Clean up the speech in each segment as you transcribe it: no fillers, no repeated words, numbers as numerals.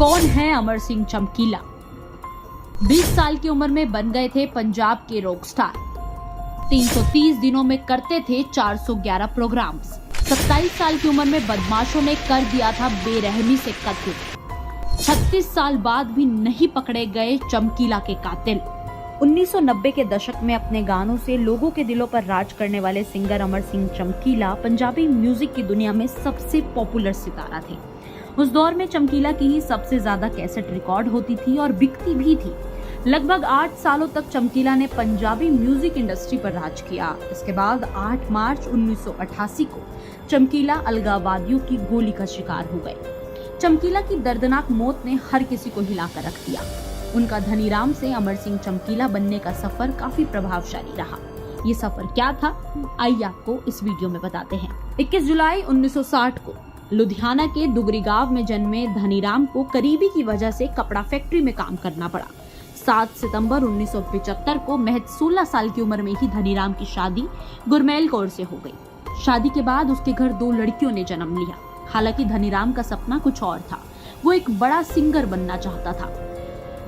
कौन है अमर सिंह चमकीला? 20 साल की उम्र में बन गए थे पंजाब के रॉक स्टार। 330 दिनों में करते थे 411 प्रोग्राम्स। 27 साल की उम्र में बदमाशों ने कर दिया था बेरहमी से कत्ल। 36 साल बाद भी नहीं पकड़े गए चमकीला के कातिल। 1990 के दशक में अपने गानों से लोगों के दिलों पर राज करने वाले सिंगर अमर सिंह चमकीला पंजाबी म्यूजिक की दुनिया में सबसे पॉपुलर सितारा थे। उस दौर में चमकीला की ही सबसे ज्यादा कैसेट रिकॉर्ड होती थी और बिकती भी थी। लगभग 8 सालों तक चमकीला ने पंजाबी म्यूजिक इंडस्ट्री पर राज किया। इसके बाद 8 मार्च 1988 को चमकीला अलगाववादियों की गोली का शिकार हो गए। चमकीला की दर्दनाक मौत ने हर किसी को हिलाकर रख दिया। उनका धनीराम से अमर सिंह चमकीला बनने का सफर काफी प्रभावशाली रहा। ये सफर क्या था, आइए आपको इस वीडियो में बताते हैं। 21 जुलाई 1960 को लुधियाना के दुगरी गांव में जन्मे धनीराम को करीबी की वजह से कपड़ा फैक्ट्री में काम करना पड़ा। 7 सितंबर 1975 को महज 16 साल की उम्र में ही धनीराम की शादी गुरमैल कौर से हो गई। शादी के बाद उसके घर 2 लड़कियों ने जन्म लिया। हालांकि धनीराम का सपना कुछ और था। वो एक बड़ा सिंगर बनना चाहता था।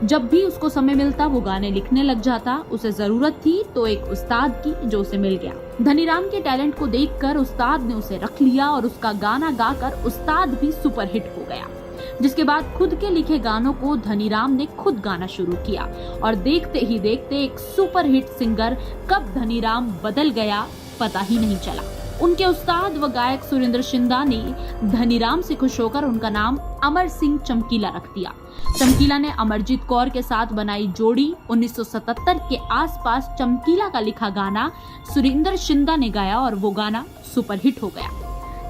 जब भी उसको समय मिलता वो गाने लिखने लग जाता। उसे जरूरत थी तो एक उस्ताद की, जो उसे मिल गया। धनीराम के टैलेंट को देखकर उस्ताद ने उसे रख लिया और उसका गाना गाकर उस्ताद भी सुपरहिट हो गया। जिसके बाद खुद के लिखे गानों को धनीराम ने खुद गाना शुरू किया और देखते ही देखते एक सुपरहिट सिंगर कब धनीराम बदल गया पता ही नहीं चला। उनके उस्ताद व गायक सुरेंद्र शिंदा ने धनीराम से खुश होकर उनका नाम अमर सिंह चमकीला रख दिया। चमकीला ने अमरजीत कौर के साथ बनाई जोड़ी। 1977 के आसपास चमकीला का लिखा गाना सुरेंद्र शिंदा ने गाया और वो गाना सुपरहिट हो गया।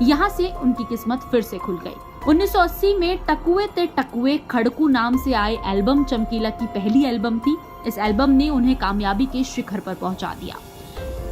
यहाँ से उनकी किस्मत फिर से खुल गई। 1980 में टकुए ते टकुए खड़कू नाम से आई एल्बम चमकीला की पहली एल्बम थी। इस एल्बम ने उन्हें कामयाबी के शिखर पर पहुंचा दिया।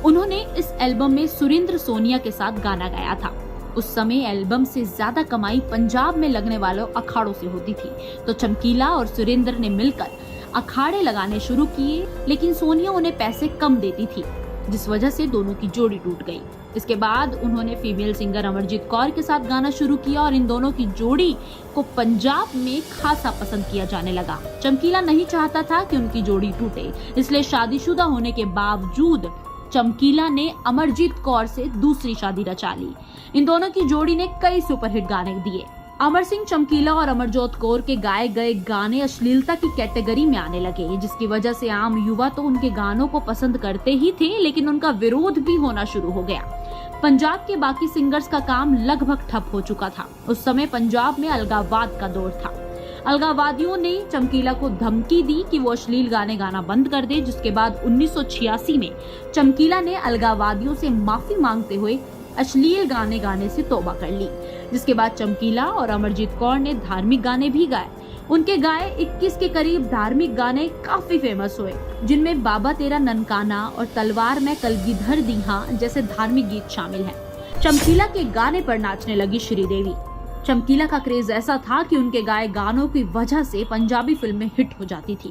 उन्होंने इस एल्बम में सुरेंद्र सोनिया के साथ गाना गाया था। उस समय एल्बम से ज्यादा कमाई पंजाब में लगने वालों अखाड़ों से होती थी, तो चमकीला और सुरेंद्र ने मिलकर अखाड़े लगाने शुरू किए। लेकिन सोनिया उन्हें पैसे कम देती थी, जिस वजह से दोनों की जोड़ी टूट गई। इसके बाद उन्होंने फीमेल सिंगर अमरजीत कौर के साथ गाना शुरू किया और इन दोनों की जोड़ी को पंजाब में खासा पसंद किया जाने लगा। चमकीला नहीं चाहता था कि उनकी जोड़ी टूटे, इसलिए शादीशुदा होने के बावजूद चमकीला ने अमरजीत कौर से दूसरी शादी रचा ली। इन दोनों की जोड़ी ने कई सुपरहिट गाने दिए। अमर सिंह चमकीला और अमरजोत कौर के गाए गए गाने अश्लीलता की कैटेगरी में आने लगे, जिसकी वजह से आम युवा तो उनके गानों को पसंद करते ही थे, लेकिन उनका विरोध भी होना शुरू हो गया। पंजाब के बाकी सिंगर्स का काम लगभग ठप हो चुका था। उस समय पंजाब में अलगाववाद का दौर था। अलगाववादियों ने चमकीला को धमकी दी कि वो अश्लील गाने गाना बंद कर दे, जिसके बाद 1986 में चमकीला ने अलगाववादियों से माफी मांगते हुए अश्लील गाने गाने से तौबा कर ली। जिसके बाद चमकीला और अमरजीत कौर ने धार्मिक गाने भी गाए। उनके गाए 21 के करीब धार्मिक गाने काफी फेमस हुए, जिनमें बाबा तेरा ननकाना और तलवार में कलगीधर दीहा जैसे धार्मिक गीत शामिल हैं। चमकीला के गाने पर नाचने लगी श्रीदेवी। चमकीला का क्रेज ऐसा था कि उनके गाए गानों की वजह से पंजाबी फिल्में हिट हो जाती थी।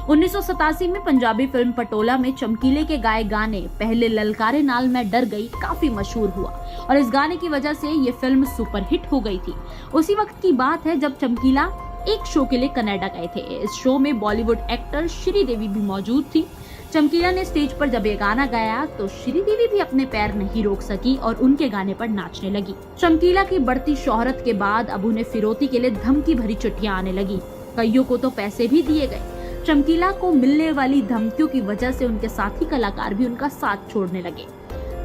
1987 में पंजाबी फिल्म पटोला में चमकीले के गाए गाने पहले ललकारे नाल मैं डर गई काफी मशहूर हुआ और इस गाने की वजह से ये फिल्म सुपरहिट हो गई थी। उसी वक्त की बात है जब चमकीला एक शो के लिए कनाडा गए थे। इस शो में बॉलीवुड एक्टर श्रीदेवी भी मौजूद थी। चमकीला ने स्टेज पर जब ये गाना गाया तो श्रीदेवी भी अपने पैर नहीं रोक सकी और उनके गाने पर नाचने लगी। चमकीला की बढ़ती शोहरत के बाद अब उन्हें फिरौती के लिए धमकी भरी चिट्ठियां आने लगी। कईयों को तो पैसे भी दिए गए। चमकीला को मिलने वाली धमकियों की वजह से उनके साथी कलाकार भी उनका साथ छोड़ने लगे।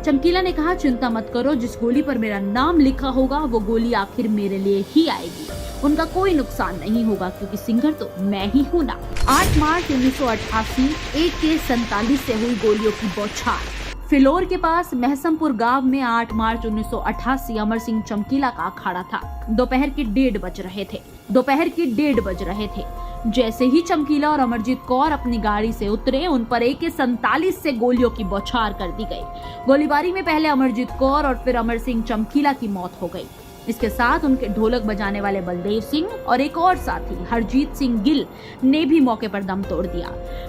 चमकीला ने कहा, चिंता मत करो, जिस गोली पर मेरा नाम लिखा होगा वो गोली आखिर मेरे लिए ही आएगी। उनका कोई नुकसान नहीं होगा क्योंकि सिंगर तो मैं ही हूँ ना। 8 मार्च 1988 AK-47 से हुई गोलियों की बौछार। फिलौर के पास महसमपुर गांव में 8 मार्च 1988 अमर सिंह चमकीला का अखाड़ा था। दोपहर के 1:30 बज रहे थे। जैसे ही चमकीला और अमरजीत कौर अपनी गाड़ी से उतरे, उन पर AK-47 से गोलियों की बौछार कर दी गई। गोलीबारी में पहले अमरजीत कौर और फिर अमर सिंह चमकीला की मौत हो गई। इसके साथ उनके ढोलक बजाने वाले बलदेव सिंह और एक और साथी हरजीत सिंह गिल ने भी मौके पर दम तोड़ दिया।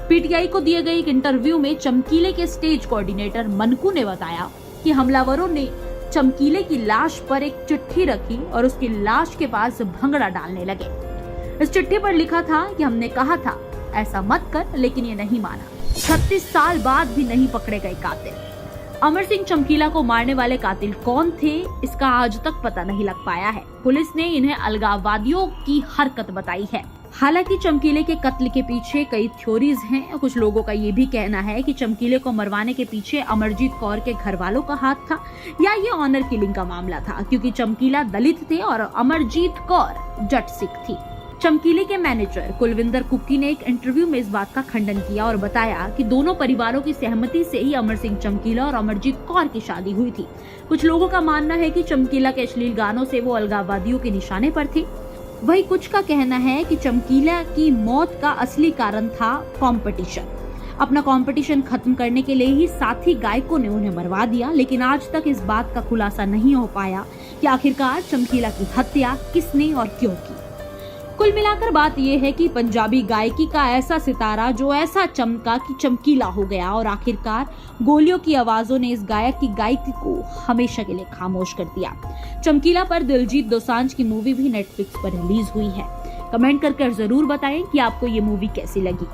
पीटीआई को दिए गए एक इंटरव्यू में चमकीले के स्टेज कोऑर्डिनेटर मनकू ने बताया कि हमलावरों ने चमकीले की लाश पर एक चिट्ठी रखी और उसकी लाश के पास भंगड़ा डालने लगे। इस चिट्ठी पर लिखा था कि हमने कहा था ऐसा मत कर, लेकिन ये नहीं माना। 36 साल बाद भी नहीं पकड़े गए कातिल। अमर सिंह चमकीला को मारने वाले कातिल कौन थे, इसका आज तक पता नहीं लग पाया है। पुलिस ने इन्हें अलगाववादियों की हरकत बताई है। हालांकि चमकीले के कत्ल के पीछे कई थ्योरीज हैं। कुछ लोगों का ये भी कहना है कि चमकीले को मरवाने के पीछे अमरजीत कौर के घर वालों का हाथ था, या ये ऑनर किलिंग का मामला था, क्योंकि चमकीला दलित थे और अमरजीत कौर जट सिख थी। चमकीले के मैनेजर कुलविंदर कुक्की ने एक इंटरव्यू में इस बात का खंडन किया और बताया कि दोनों परिवारों की सहमति से ही अमर सिंह चमकीला और अमरजीत कौर की शादी हुई थी। कुछ लोगों का मानना है कि चमकीला के अश्लील गानों से वो अलगाववादियों के निशाने पर थे। वहीं कुछ का कहना है कि चमकीला की मौत का असली कारण था कंपटीशन। अपना कंपटीशन खत्म करने के लिए ही साथी गायकों ने उन्हें मरवा दिया, लेकिन आज तक इस बात का खुलासा नहीं हो पाया कि आखिरकार चमकीला की हत्या किसने और क्यों की। कुल मिलाकर बात यह है कि पंजाबी गायकी का ऐसा सितारा जो ऐसा चमका कि चमकीला हो गया, और आखिरकार गोलियों की आवाजों ने इस गायक की गायकी को हमेशा के लिए खामोश कर दिया। चमकीला पर दिलजीत दोसांझ की मूवी भी नेटफ्लिक्स पर रिलीज हुई है। कमेंट कर जरूर बताएं कि आपको ये मूवी कैसी लगी।